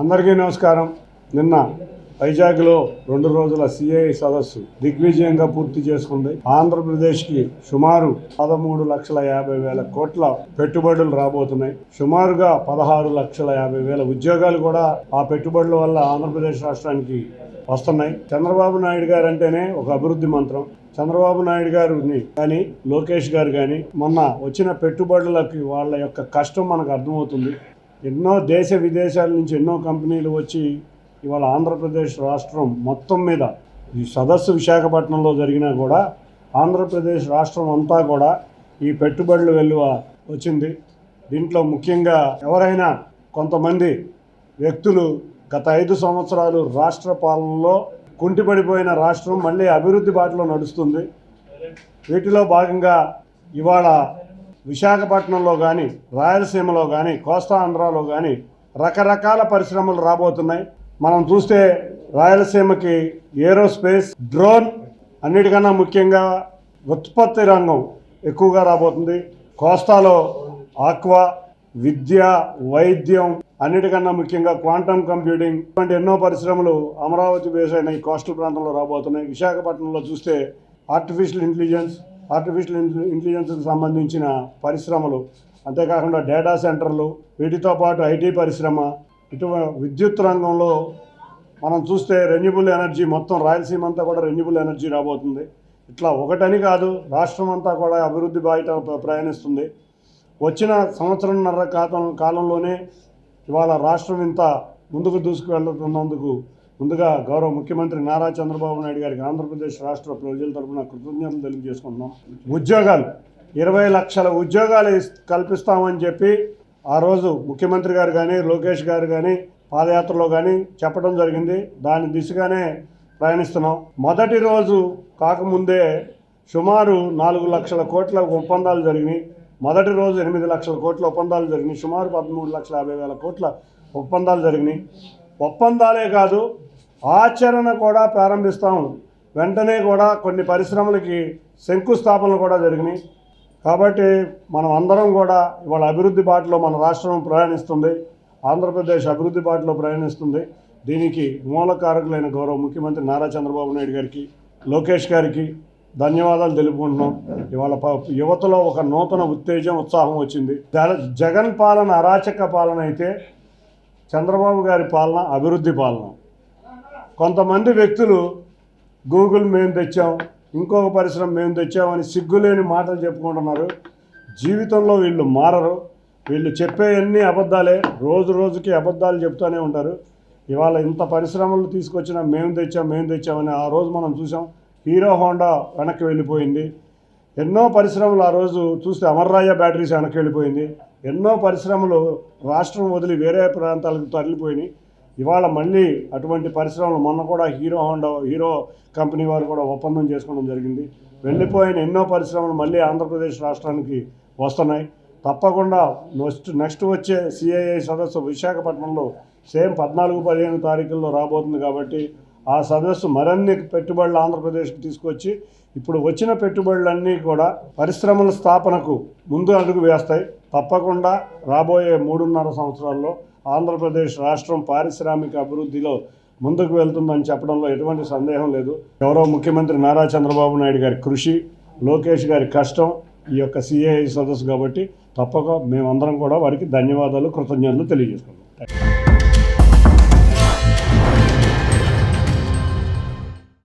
అందరికీ నమస్కారం. నిన్న వైజాగ్లో 2 రోజుల సిఐఐ సదస్సు దిగ్విజయంగా పూర్తి చేసుకుంది. ఆంధ్రప్రదేశ్కి సుమారు 13,50,000 కోట్ల పెట్టుబడులు రాబోతున్నాయి. సుమారుగా 16,50,000 ఉద్యోగాలు కూడా ఆ పెట్టుబడుల వల్ల ఆంధ్రప్రదేశ్ రాష్ట్రానికి వస్తున్నాయి. చంద్రబాబు నాయుడు గారు అంటేనే ఒక అభివృద్ధి మంత్రం. చంద్రబాబు నాయుడు గారిని కానీ లోకేష్ గారు కానీ మొన్న వచ్చిన పెట్టుబడులకి వాళ్ళ యొక్క కష్టం మనకు అర్థమవుతుంది. ఎన్నో దేశ విదేశాల నుంచి ఎన్నో కంపెనీలు వచ్చి ఇవాళ ఆంధ్రప్రదేశ్ రాష్ట్రం మొత్తం మీద ఈ సదస్సు విశాఖపట్నంలో జరిగినా కూడా ఆంధ్రప్రదేశ్ రాష్ట్రం అంతా కూడా ఈ పెట్టుబడుల వెలువ వచ్చింది. దీంట్లో ముఖ్యంగా ఎవరైనా కొంతమంది వ్యక్తులు గత 5 సంవత్సరాలు రాష్ట్ర పాలనలో కుంటిపడిపోయిన రాష్ట్రం మళ్ళీ అభివృద్ధి బాటలో నడుస్తుంది. వీటిలో భాగంగా ఇవాళ విశాఖపట్నంలో కానీ రాయలసీమలో కానీ కోస్తా ఆంధ్రాలో కానీ రకరకాల పరిశ్రమలు రాబోతున్నాయి. మనం చూస్తే రాయలసీమకి ఏరోస్పేస్, డ్రోన్, అన్నిటికన్నా ముఖ్యంగా ఉత్పత్తి రంగం ఎక్కువగా రాబోతుంది. కోస్తాలో ఆక్వా, విద్య, వైద్యం, అన్నిటికన్నా ముఖ్యంగా క్వాంటమ్ కంప్యూటింగ్ ఇటువంటి ఎన్నో పరిశ్రమలు అమరావతి బేస్ అయిన ఈ కోస్టల్ ప్రాంతంలో రాబోతున్నాయి. విశాఖపట్నంలో చూస్తే ఆర్టిఫిషియల్ ఇంటెలిజెన్స్కి సంబంధించిన పరిశ్రమలు, అంతేకాకుండా డేటా సెంటర్లు, వీటితో పాటు ఐటీ పరిశ్రమ, విద్యుత్ రంగంలో మనం చూస్తే రెన్యూబుల్ ఎనర్జీ, మొత్తం రాయలసీమ అంతా కూడా రెన్యూబుల్ ఎనర్జీ రాబోతుంది. ఇట్లా ఒకటని కాదు, రాష్ట్రం అంతా కూడా అభివృద్ధి బాట ప్రయాణిస్తుంది. వచ్చిన సంవత్సరంన్నర కాలంలోనే ఇవాళ రాష్ట్రం ఇంత ముందుకు దూసుకువెళ్తున్నందుకు ముందుగా గౌరవ ముఖ్యమంత్రి నారా చంద్రబాబు నాయుడు గారికి ఆంధ్రప్రదేశ్ రాష్ట్ర ప్రజల తరఫున కృతజ్ఞతలు తెలియజేసుకుంటున్నాం. ఉద్యోగాలు 20 లక్షల ఉద్యోగాలు కల్పిస్తామని చెప్పి ఆ రోజు ముఖ్యమంత్రి గారు కానీ లోకేష్ గారు కానీ పాదయాత్రలో కానీ చెప్పడం జరిగింది. దాని దిశగానే ప్రయాణిస్తున్నాం. మొదటి రోజు కాకముందే సుమారు 4 లక్షల కోట్ల ఒప్పందాలు జరిగినాయి. మొదటి రోజు 8 లక్షల కోట్ల ఒప్పందాలు జరిగినాయి. సుమారు 13,50,000 కోట్ల ఒప్పందాలు జరిగినాయి. ఒప్పందాలే కాదు, ఆచరణ కూడా ప్రారంభిస్తాం. వెంటనే కూడా కొన్ని పరిశ్రమలకి శంకుస్థాపనలు కూడా జరిగినాయి. కాబట్టి మనం అందరం కూడా ఇవాళ అభివృద్ధి బాటలో మన రాష్ట్రం ప్రయాణిస్తుంది. ఆంధ్రప్రదేశ్ అభివృద్ధి బాటలో ప్రయాణిస్తుంది. దీనికి మూలకారకులైన గౌరవ ముఖ్యమంత్రి నారా చంద్రబాబు నాయుడు గారికి, లోకేష్ గారికి ధన్యవాదాలు తెలుపుకుంటున్నాం. ఇవాళ యువతలో ఒక నూతన ఉత్తేజం, ఉత్సాహం వచ్చింది. జగన్ పాలన అరాచక పాలన అయితే చంద్రబాబు గారి పాలన అభివృద్ధి పాలన. కొంతమంది వ్యక్తులు గూగుల్ మేము తెచ్చాం, ఇంకొక పరిశ్రమ మేము తెచ్చామని సిగ్గులేని మాటలు చెప్పుకుంటున్నారు. జీవితంలో వీళ్ళు మారరు. వీళ్ళు చెప్పేవన్నీ అబద్ధాలే. రోజు రోజుకి అబద్ధాలు చెప్తూనే ఉంటారు. ఇవాళ ఇంత పరిశ్రమలు తీసుకొచ్చినా మేము తెచ్చామని ఆ రోజు మనం చూసాం. హీరో హోండా వెనక్కి వెళ్ళిపోయింది. ఎన్నో పరిశ్రమలు ఆ రోజు చూస్తే అమర్రాజా బ్యాటరీస్ వెనక్కి వెళ్ళిపోయింది. ఎన్నో పరిశ్రమలు రాష్ట్రం వదిలి వేరే ప్రాంతాలకు తరలిపోయినాయి. ఇవాళ మళ్ళీ అటువంటి పరిశ్రమలు మొన్న కూడా హీరో కంపెనీ వారు కూడా ఒప్పందం చేసుకోవడం జరిగింది. వెళ్ళిపోయిన ఎన్నో పరిశ్రమలు మళ్ళీ ఆంధ్రప్రదేశ్ రాష్ట్రానికి వస్తున్నాయి. తప్పకుండా నెక్స్ట్ వచ్చే సిఐఐ సదస్సు విశాఖపట్నంలో సేమ్ 14-15 తారీఖుల్లో రాబోతుంది. కాబట్టి ఆ సదస్సు మరిన్ని పెట్టుబడులు ఆంధ్రప్రదేశ్కి తీసుకొచ్చి ఇప్పుడు వచ్చిన పెట్టుబడులన్నీ కూడా పరిశ్రమల స్థాపనకు ముందు అడుగు వేస్తాయి. తప్పకుండా రాబోయే 3.5 సంవత్సరాల్లో ఆంధ్రప్రదేశ్ రాష్ట్రం పారిశ్రామిక అభివృద్ధిలో ముందుకు వెళ్తుందని చెప్పడంలో ఎటువంటి సందేహం లేదు. గౌరవ ముఖ్యమంత్రి నారా చంద్రబాబు నాయుడు గారి కృషి, లోకేష్ గారి కష్టం ఈ యొక్క సిఐఐ సదస్సు. కాబట్టి తప్పక మేమందరం కూడా వారికి ధన్యవాదాలు, కృతజ్ఞతలు తెలియజేసుకుంటాం.